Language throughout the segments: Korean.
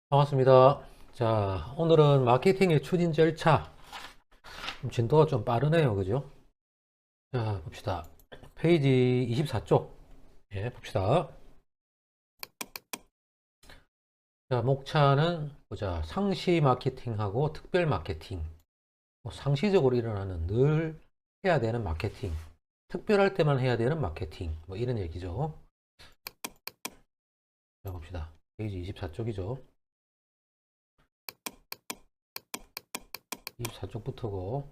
반갑습니다. 자, 오늘은 마케팅의 추진 절차. 진도가 좀 빠르네요. 그죠? 자, 봅시다. 페이지 24쪽. 예, 봅시다. 자, 목차는 보자. 상시 마케팅하고 특별 마케팅. 상시적으로 일어나는 늘 해야 되는 마케팅. 특별할 때만 해야 되는 마케팅. 뭐 이런 얘기죠. 자, 봅시다. 페이지 24쪽이죠. 24쪽부터고.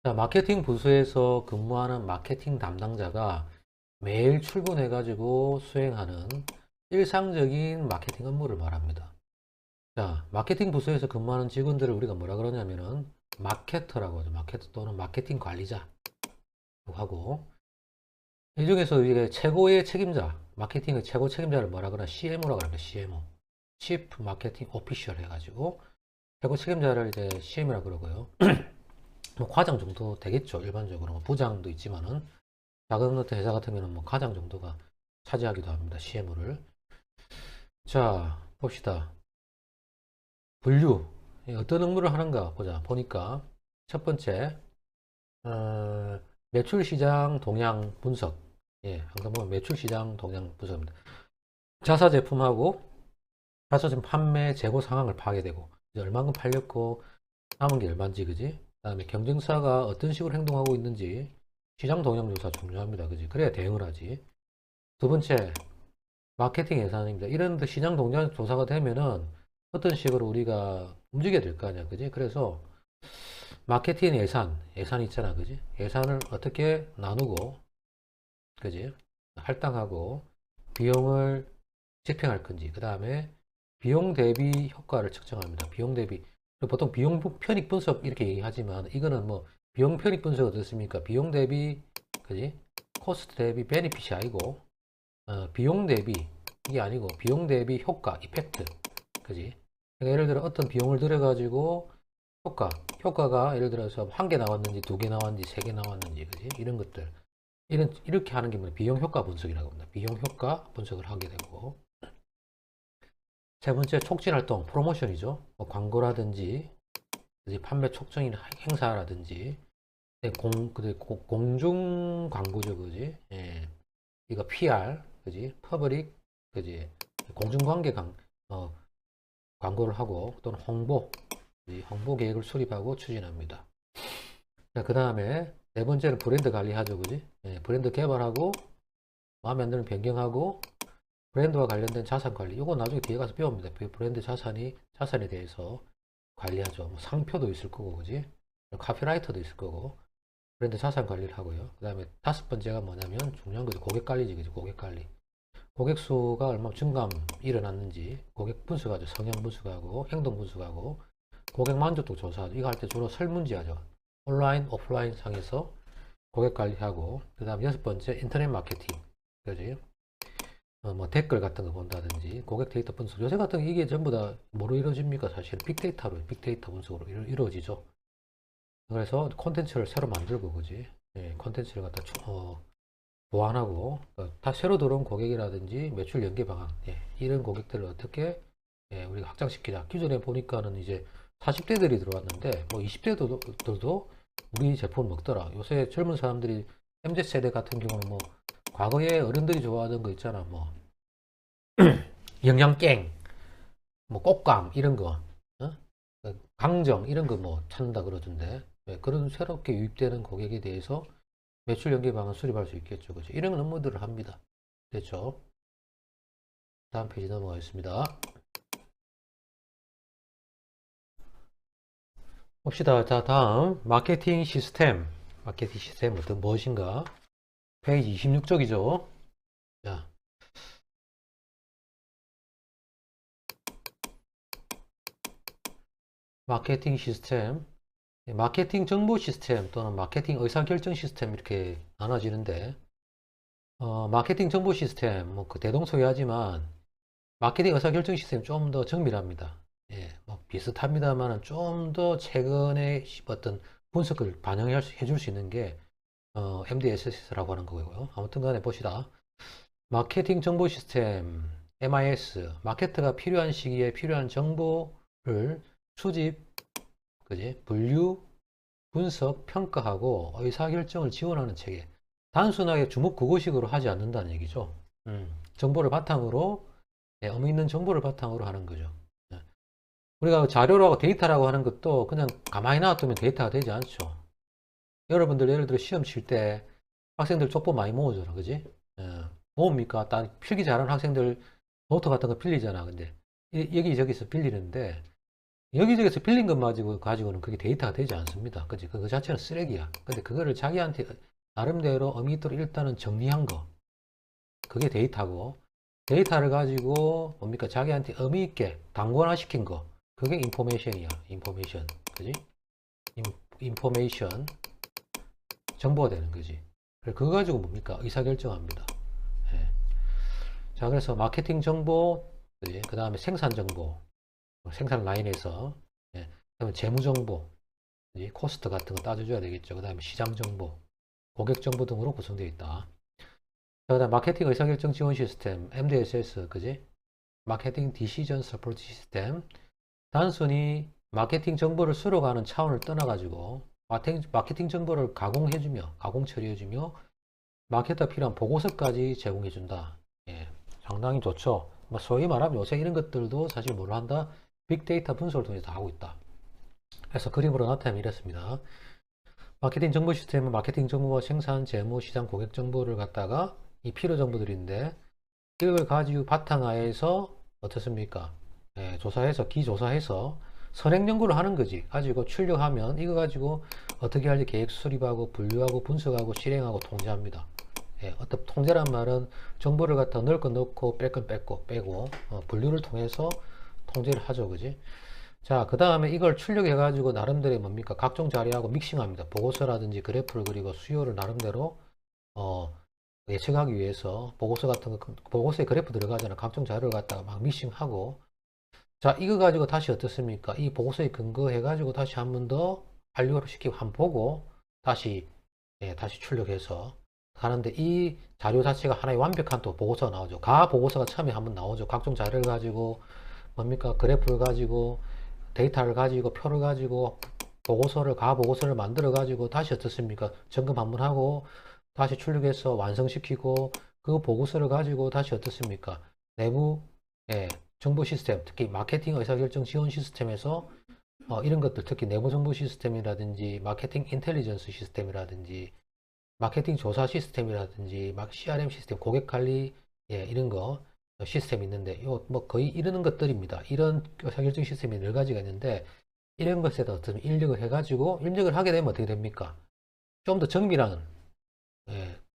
자, 마케팅 부서에서 근무하는 마케팅 담당자가 매일 출근해가지고 수행하는 일상적인 마케팅 업무를 말합니다. 자, 마케팅 부서에서 근무하는 직원들을 우리가 뭐라 그러냐면은 마케터라고 하죠. 마케터 또는 마케팅 관리자 하고, 이 중에서 이게 최고의 책임자, 마케팅의 최고 책임자를 뭐라 그러나 CMO라고 합니다. CMO. Chief Marketing Officer 해가지고 최고 책임자를 이제 CM이라고 그러고요. 뭐 과장 정도 되겠죠. 일반적으로 뭐 부장도 있지만은 작은 어떤 회사 같으면 뭐 과장 정도가 차지하기도 합니다. CMO를. 자, 봅시다. 분류. 어떤 업무를 하는가 보자. 보니까 첫 번째, 매출 시장 동향 분석. 예, 항상 보면 매출 시장 동향 분석입니다. 자사 제품하고 자사 제품 판매 재고 상황을 파악해야 되고, 이제 얼마큼 팔렸고 남은 게 얼마인지, 그지? 그다음에 경쟁사가 어떤 식으로 행동하고 있는지 시장 동향 조사 중요합니다. 그지? 그래야 대응을 하지. 두 번째, 마케팅 예산입니다. 이런 시장 동향 조사가 되면은 어떤 식으로 우리가 움직여야 될 거 아니야. 그지? 그래서 마케팅 예산 있잖아. 그지? 예산을 어떻게 나누고, 그지? 할당하고, 비용을 집행할 건지, 그 다음에 비용 대비 효과를 측정합니다. 비용 대비. 보통 비용 편익 분석 이렇게 얘기하지만, 이거는 뭐, 비용 편익 분석 어떻습니까? 비용 대비, 그지? 코스트 대비 베니핏이 아니고, 비용 대비, 이게 아니고, 비용 대비 효과, 이펙트. 그지? 그러니까 예를 들어 어떤 비용을 들여가지고 효과가 예를 들어서 한 개 나왔는지 두 개 나왔는지 세 개 나왔는지, 그지? 이런 것들. 이렇게 하는 게 뭐냐? 비용 효과 분석이라고 합니다. 비용 효과 분석을 하게 되고. 세 번째, 촉진 활동, 프로모션이죠. 뭐 광고라든지, 그지? 판매 촉진 행사라든지, 공중 광고죠, 그지? 예. 이거 PR, 그지? 퍼블릭, 그지? 공중관계 광고를 하고 또는 홍보 계획을 수립하고 추진합니다. 자, 그 다음에 네 번째는 브랜드 관리하죠, 그지? 예, 브랜드 개발하고 마음에 안 드는 변경하고 브랜드와 관련된 자산 관리. 이거 나중에 뒤에 가서 배웁니다. 브랜드 자산에 대해서 관리하죠. 뭐 상표도 있을 거고, 그지? 카피라이터도 있을 거고 브랜드 자산 관리를 하고요. 그 다음에 다섯 번째가 뭐냐면 중요한 거죠. 고객 관리지, 그지? 고객 관리. 고객 수가 얼마 증감 일어났는지 고객 분석하죠. 성향 분석하고 행동 분석하고 고객 만족도 조사하죠. 이거 할 때 주로 설문지 하죠. 온라인, 오프라인 상에서 고객 관리하고, 그 다음 여섯 번째 인터넷 마케팅. 그지? 뭐 댓글 같은 거 본다든지 고객 데이터 분석. 요새 같은 게 이게 전부 다 뭐로 이루어집니까? 사실 빅데이터 분석으로 이루어지죠. 그래서 콘텐츠를 새로 만들고, 그지? 예, 콘텐츠를 갖다 보완하고, 다 새로 들어온 고객이라든지 매출 연계 방안, 예, 이런 고객들을 어떻게 우리가 확장시키자. 기존에 보니까는 이제 40대들이 들어왔는데 뭐 20대들도 우리 제품을 먹더라. 요새 젊은 사람들이 MZ세대 같은 경우는 뭐 과거에 어른들이 좋아하던 거 있잖아. 뭐 영양갱, 뭐 꽃감 이런 거, 어? 강정 이런 거 뭐 찾는다 그러던데, 그런 새롭게 유입되는 고객에 대해서 매출 연계 방안 수립할 수 있겠죠. 그죠? 이런 업무들을 합니다. 됐죠? 다음 페이지 넘어가겠습니다. 봅시다. 자, 다음 마케팅 시스템. 마케팅 시스템 어떤 무엇인가? 페이지 26쪽이죠. 자, 마케팅 시스템. 마케팅 정보 시스템 또는 마케팅 의사결정 시스템 이렇게 나눠지는데, 마케팅 정보 시스템 뭐 그 대동소이하지만 마케팅 의사결정 시스템 좀 더 정밀합니다. 예, 뭐 비슷합니다만 좀 더 최근에 어떤 분석을 반영해줄 수 있는 게 MDSS라고 하는 거고요. 아무튼 간에 봅시다. 마케팅 정보 시스템. MIS, 마케터가 필요한 시기에 필요한 정보를 수집, 그지? 분류, 분석, 평가하고 의사결정을 지원하는 체계. 단순하게 주목구구식으로 하지 않는다는 얘기죠. 정보를 바탕으로, 의미 있는 정보를 바탕으로 하는 거죠. 우리가 자료라고 데이터라고 하는 것도 그냥 가만히 놔두면 데이터가 되지 않죠. 여러분들 예를 들어 시험 칠 때 학생들 족보 많이 모으잖아, 그지? 모읍니까? 딱 필기 잘하는 학생들 노트 같은 거 빌리잖아. 근데 여기저기서 빌리는데 여기저기서 빌린 것 가지고는 그게 데이터가 되지 않습니다. 그지? 그 자체는 쓰레기야. 근데 그거를 자기한테 나름대로 의미 있도록 일단은 정리한 거. 그게 데이터고, 데이터를 가지고 뭡니까? 자기한테 의미 있게 단권화 시킨 거. 그게 인포메이션이야. 인포메이션. 그지? 인포메이션. 정보가 되는 거지. 그거 가지고 뭡니까? 의사결정합니다. 예. 자, 그래서 마케팅 정보, 그 다음에 생산 정보, 생산 라인에서, 예. 그다음에 재무 정보, 코스트 같은 거 따져줘야 되겠죠. 그 다음에 시장 정보, 고객 정보 등으로 구성되어 있다. 그 다음 마케팅 의사결정 지원 시스템, MDSS, 그지? 마케팅 디시전 서포트 시스템. 단순히 마케팅 정보를 수록하는 차원을 떠나가지고 마케팅 정보를 가공해주며, 가공 처리해주며, 마케터가 필요한 보고서까지 제공해준다. 예, 상당히 좋죠. 뭐 소위 말하면 요새 이런 것들도 사실 뭘 한다? 빅데이터 분석을 통해서 다 하고 있다. 그래서 그림으로 나타내면 이렇습니다. 마케팅 정보 시스템은 마케팅 정보와 생산, 재무, 시장, 고객 정보를 갖다가 이 필요 정보들인데 이걸 가지고 바탕하에서 어떻습니까? 예, 조사해서 기조사해서 선행 연구를 하는 거지. 가지고 출력하면 이거 가지고 어떻게 할지 계획 수립하고 분류하고 분석하고 실행하고 통제합니다. 예, 어떤 통제란 말은 정보를 갖다 넣을 건 넣고 뺄 건 빼고 분류를 통해서 통제를 하죠. 그지? 자, 그 다음에 이걸 출력해 가지고 나름대로 뭡니까? 각종 자료하고 믹싱합니다. 보고서라든지 그래프를 그리고 수요를 나름대로 예측하기 위해서 보고서 같은 거, 보고서에 그래프 들어가잖아. 각종 자료를 갖다가 막 믹싱하고. 자, 이거 가지고 다시 어떻습니까? 이 보고서에 근거해 가지고 다시 한 번 더 완료를 시키고 한 번 보고 다시 다시 출력해서 하는데 이 자료 자체가 하나의 완벽한 또 보고서가 나오죠. 가 보고서가 처음에 한 번 나오죠. 각종 자료를 가지고 뭡니까? 그래프를 가지고 데이터를 가지고 표를 가지고 가 보고서를 만들어 가지고 다시 어떻습니까? 점검 한 번 하고 다시 출력해서 완성시키고 그 보고서를 가지고 다시 어떻습니까? 내부 정보 시스템, 특히 마케팅 의사결정 지원 시스템에서 이런 것들, 특히 내부 정보 시스템이라든지 마케팅 인텔리전스 시스템이라든지 마케팅 조사 시스템이라든지 막 CRM 시스템, 고객 관리 이런 거 시스템이 있는데 요 뭐 거의 이런 것들입니다. 이런 의사결정 시스템이 여러 가지가 있는데 이런 것에다 어떤 입력을 해가지고 입력을 하게 되면 어떻게 됩니까? 좀 더 정밀한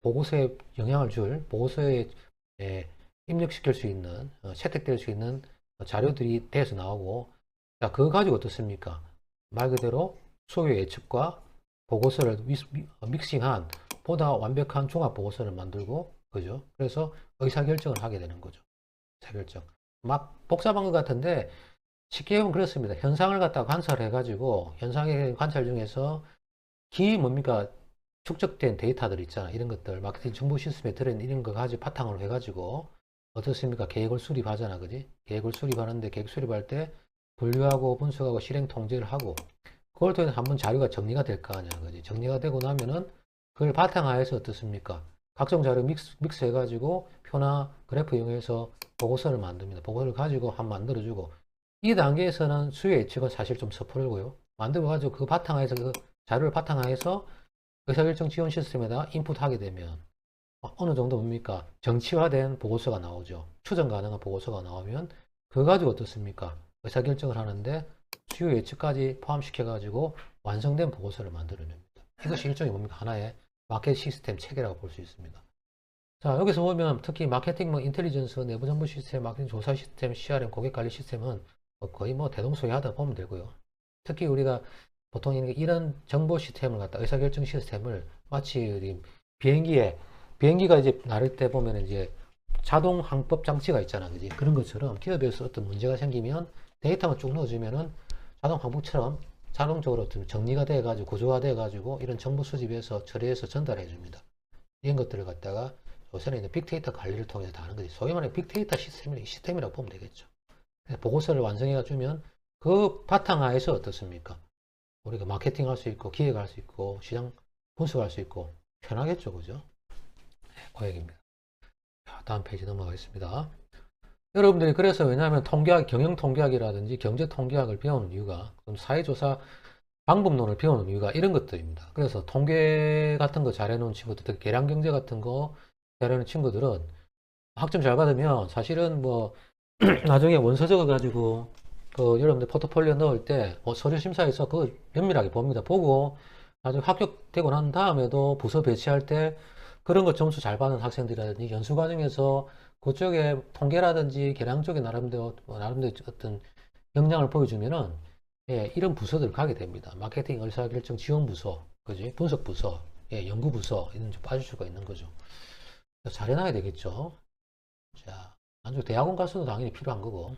보고서에 영향을 줄 보고서에 입력시킬 수 있는 채택될 수 있는 자료들이 돼서 나오고 자 그거 가지고 어떻습니까? 말 그대로 수요 예측과 보고서를 믹싱한 보다 완벽한 종합 보고서를 만들고 그죠? 그래서 의사결정을 하게 되는 거죠. 의사결정 막 복잡한 것 같은데 쉽게 보면 그렇습니다. 현상을 갖다가 관찰을 해가지고 현상의 관찰 중에서 뭡니까? 축적된 데이터들 있잖아. 이런 것들 마케팅 정보 시스템에 들어있는 이런 거 가지고 바탕으로 해가지고 어떻습니까? 계획을 수립하잖아. 그지? 계획을 수립하는데 계획 수립할 때 분류하고 분석하고 실행 통제를 하고 그걸 통해서 한번 자료가 정리가 될 거 아니야. 그지? 정리가 되고 나면은 그걸 바탕하에서 어떻습니까? 각종 자료 믹스 해가지고 표나 그래프 이용해서 보고서를 만듭니다. 보고서를 가지고 한번 만들어주고 이 단계에서는 수요 예측은 사실 좀 섣부르고요. 만들어가지고 그 바탕하에서 그 자료를 바탕하에서 의사결정 지원 시스템에다 인풋하게 되면 어느 정도 뭡니까? 정치화된 보고서가 나오죠. 추정 가능한 보고서가 나오면 그거 가지고 어떻습니까? 의사결정을 하는데 수요 예측까지 포함시켜가지고 완성된 보고서를 만들어냅니다. 이것이 일종의 뭡니까? 하나의 마켓 시스템 체계라고 볼 수 있습니다. 자, 여기서 보면 특히 마케팅 인텔리전스, 내부 정보 시스템, 마케팅 조사 시스템, CRM, 고객 관리 시스템은 거의 대동소이하다 보면 되고요. 특히 우리가 보통 이런 정보 시스템을 갖다 의사결정 시스템을 마치 비행기가 이제 나를 때 보면 이제 자동 항법 장치가 있잖아, 그지? 그런 것처럼 기업에서 어떤 문제가 생기면 데이터만 쭉 넣어주면은 자동 항복처럼 자동적으로 정리가 돼가지고 구조화돼가지고 이런 정보 수집해서 처리해서 전달해 줍니다. 이런 것들을 갖다가 요새는 이제 빅데이터 관리를 통해서 다 하는 거지. 소위 말해 빅데이터 시스템이라고 보면 되겠죠. 보고서를 완성해 주면 그 바탕하에서 어떻습니까? 우리가 마케팅 할 수 있고, 기획할 수 있고, 시장 분석할 수 있고, 편하겠죠. 그죠? 그 얘기입니다. 자, 다음 페이지 넘어가겠습니다. 여러분들이 그래서 왜냐하면 통계학, 경영 통계학이라든지 경제 통계학을 배우는 이유가, 사회조사 방법론을 배우는 이유가 이런 것들입니다. 그래서 통계 같은 거 잘해놓은 친구들, 특히 계량 경제 같은 거 잘해놓은 친구들은 학점 잘 받으면 사실은 뭐 나중에 원서 적어가지고 그 여러분들 포트폴리오 넣을 때 서류 심사에서 그 면밀하게 봅니다. 보고 나중에 합격되고 난 다음에도 부서 배치할 때 그런 거 점수 잘 받는 학생들이라든지 연수 과정에서 그쪽에 통계라든지 계량 쪽에 나름대로 어떤 역량을 보여주면은 예, 이런 부서들 가게 됩니다. 마케팅, 의사결정, 지원부서, 그지? 분석부서, 예, 연구부서 이런 좀 빠질 수가 있는 거죠. 잘해놔야 되겠죠. 자, 나중에 대학원 가서도 당연히 필요한 거고.